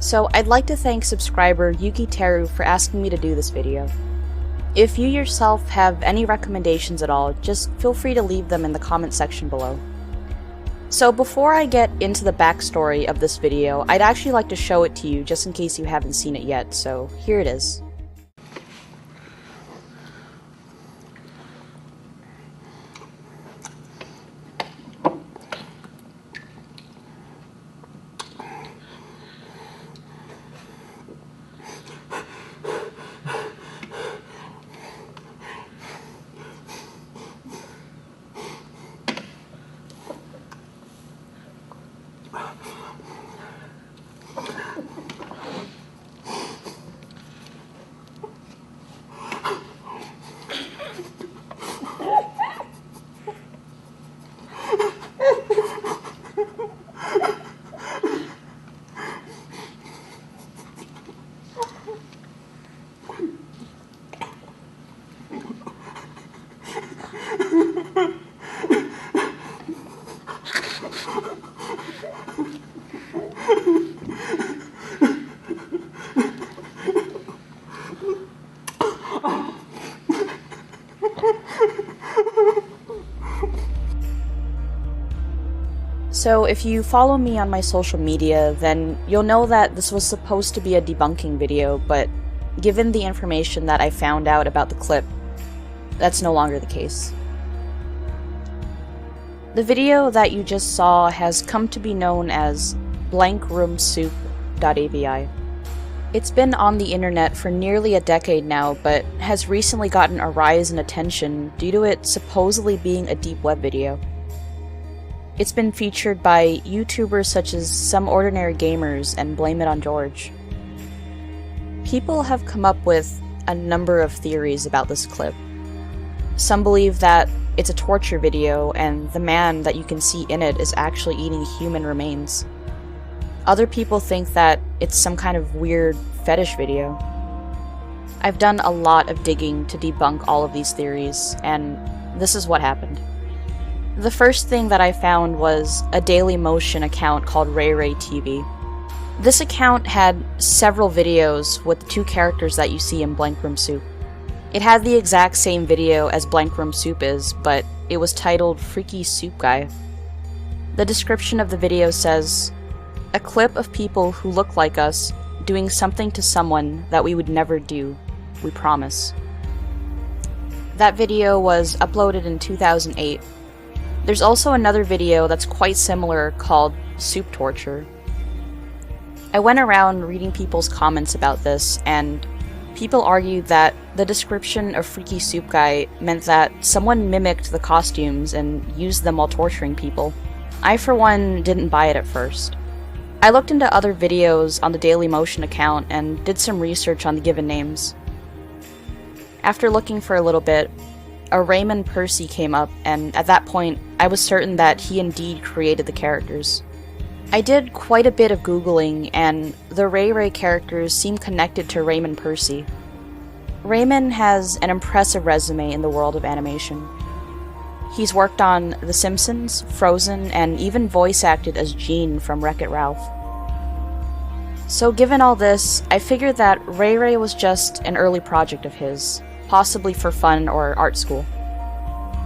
So I'd like to thank subscriber Yuki Teru for asking me to do this video. If you yourself have any recommendations at all, just feel free to leave them in the comment section below. So before I get into the backstory of this video, I'd actually like to show it to you just in case you haven't seen it yet, so here it is. So if you follow me on my social media, then you'll know that this was supposed to be a debunking video, but given the information that I found out about the clip, that's no longer the case. The video that you just saw has come to be known as blankroomsoup.avi. It's been on the internet for nearly a decade now, but has recently gotten a rise in attention due to it supposedly being a deep web video. It's been featured by YouTubers such as Some Ordinary Gamers and Blame It on George. People have come up with a number of theories about this clip. Some believe that it's a torture video and the man that you can see in it is actually eating human remains. Other people think that it's some kind of weird fetish video. I've done a lot of digging to debunk all of these theories, and this is what happened. The first thing that I found was a Daily Motion account called Ray TV. This account had several videos with the two characters that you see in Blank Room Soup. It had the exact same video as Blank Room Soup is, but it was titled Freaky Soup Guy. The description of the video says, "A clip of people who look like us doing something to someone that we would never do, we promise." That video was uploaded in 2008. There's also another video that's quite similar called Soup Torture. I went around reading people's comments about this, and people argued that the description of Freaky Soup Guy meant that someone mimicked the costumes and used them while torturing people. I, for one, didn't buy it at first. I looked into other videos on the Daily Motion account and did some research on the given names. After looking for a little bit, a Raymond Percy came up, and at that point, I was certain that he indeed created the characters. I did quite a bit of Googling, and the Ray characters seem connected to Raymond Percy. Raymond has an impressive resume in the world of animation. He's worked on The Simpsons, Frozen, and even voice acted as Gene from Wreck-It Ralph. So given all this, I figured that Ray was just an early project of his, possibly for fun or art school.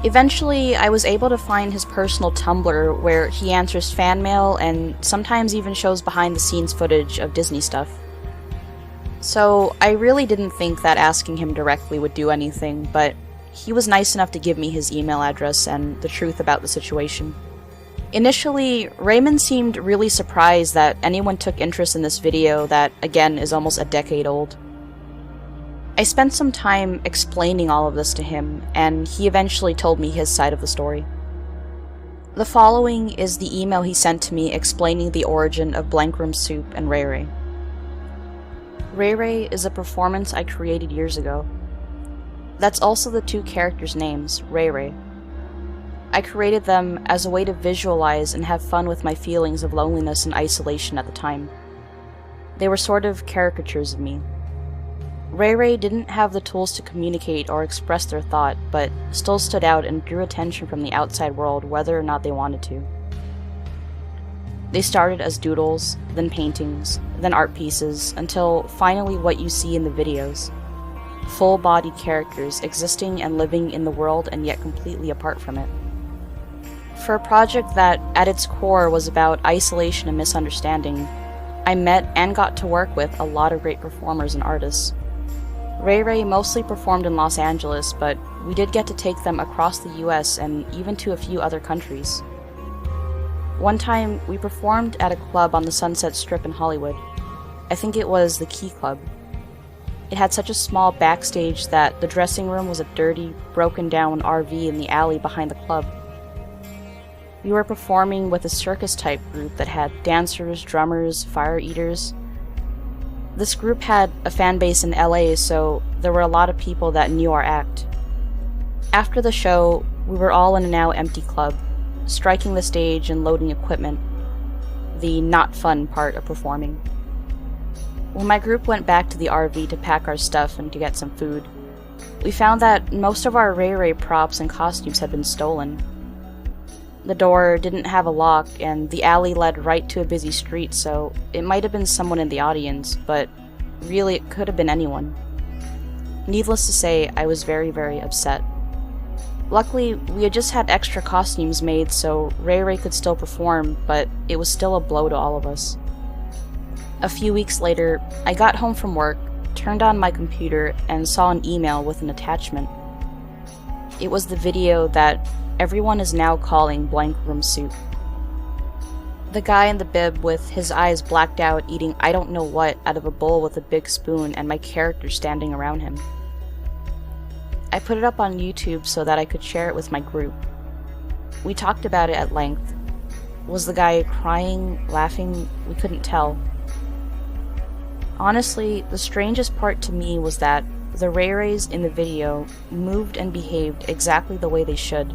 Eventually, I was able to find his personal Tumblr where he answers fan mail and sometimes even shows behind-the-scenes footage of Disney stuff. So I really didn't think that asking him directly would do anything, but he was nice enough to give me his email address and the truth about the situation. Initially, Raymond seemed really surprised that anyone took interest in this video that, again, is almost a decade old. I spent some time explaining all of this to him, and he eventually told me his side of the story. The following is the email he sent to me explaining the origin of Blank Room Soup and Ray. Ray is a performance I created years ago. That's also the two characters' names, Ray. I created them as a way to visualize and have fun with my feelings of loneliness and isolation at the time. They were sort of caricatures of me. Ray didn't have the tools to communicate or express their thought, but still stood out and drew attention from the outside world whether or not they wanted to. They started as doodles, then paintings, then art pieces, until finally what you see in the videos. Full-bodied characters existing and living in the world and yet completely apart from it. For a project that, at its core, was about isolation and misunderstanding, I met and got to work with a lot of great performers and artists. Ray Ray mostly performed in Los Angeles, but we did get to take them across the US and even to a few other countries. One time, we performed at a club on the Sunset Strip in Hollywood. I think it was the Key Club. It had such a small backstage that the dressing room was a dirty, broken-down RV in the alley behind the club. We were performing with a circus-type group that had dancers, drummers, fire eaters. This group had a fan base in LA, so there were a lot of people that knew our act. After the show, we were all in a now empty club, striking the stage and loading equipment, the not fun part of performing. When my group went back to the RV to pack our stuff and to get some food, we found that most of our Ray Ray props and costumes had been stolen. The door didn't have a lock, and the alley led right to a busy street, so it might have been someone in the audience, but really it could have been anyone. Needless to say, I was very, very upset. Luckily, we had just had extra costumes made, so Ray Ray could still perform, but it was still a blow to all of us. A few weeks later, I got home from work, turned on my computer, and saw an email with an attachment. It was the video that everyone is now calling Blank Room Soup. The guy in the bib with his eyes blacked out eating I don't know what out of a bowl with a big spoon and my character standing around him. I put it up on YouTube so that I could share it with my group. We talked about it at length. Was the guy crying, laughing? We couldn't tell. Honestly, the strangest part to me was that the Ray Rays in the video moved and behaved exactly the way they should.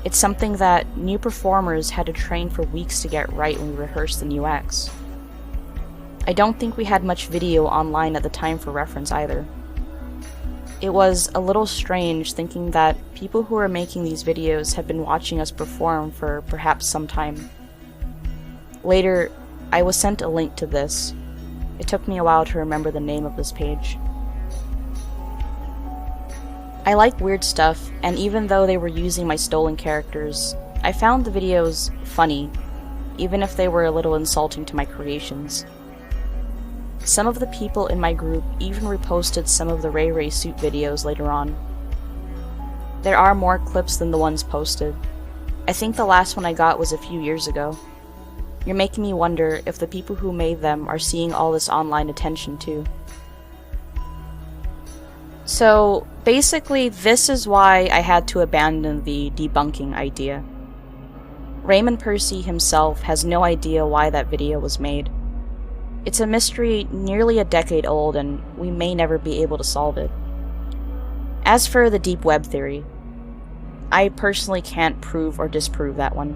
It's something that new performers had to train for weeks to get right when we rehearsed the new acts. I don't think we had much video online at the time for reference either. It was a little strange thinking that people who were making these videos had been watching us perform for perhaps some time. Later, I was sent a link to this. It took me a while to remember the name of this page. I like weird stuff, and even though they were using my stolen characters, I found the videos funny, even if they were a little insulting to my creations. Some of the people in my group even reposted some of the Ray Ray suit videos later on. There are more clips than the ones posted. I think the last one I got was a few years ago. You're making me wonder if the people who made them are seeing all this online attention too. So, basically, this is why I had to abandon the debunking idea. Raymond Percy himself has no idea why that video was made. It's a mystery nearly a decade old, and we may never be able to solve it. As for the deep web theory, I personally can't prove or disprove that one.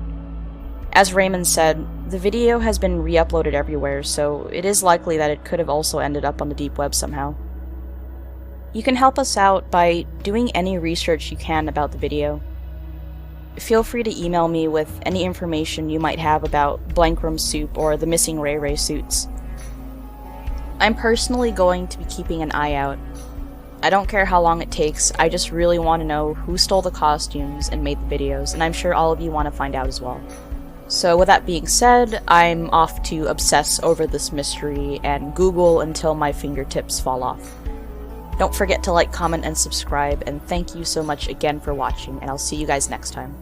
As Raymond said, the video has been re-uploaded everywhere, so it is likely that it could have also ended up on the deep web somehow. You can help us out by doing any research you can about the video. Feel free to email me with any information you might have about Blank Room Soup or the missing Ray Ray suits. I'm personally going to be keeping an eye out. I don't care how long it takes, I just really want to know who stole the costumes and made the videos, and I'm sure all of you want to find out as well. So with that being said, I'm off to obsess over this mystery and Google until my fingertips fall off. Don't forget to like, comment, and subscribe, and thank you so much again for watching, and I'll see you guys next time.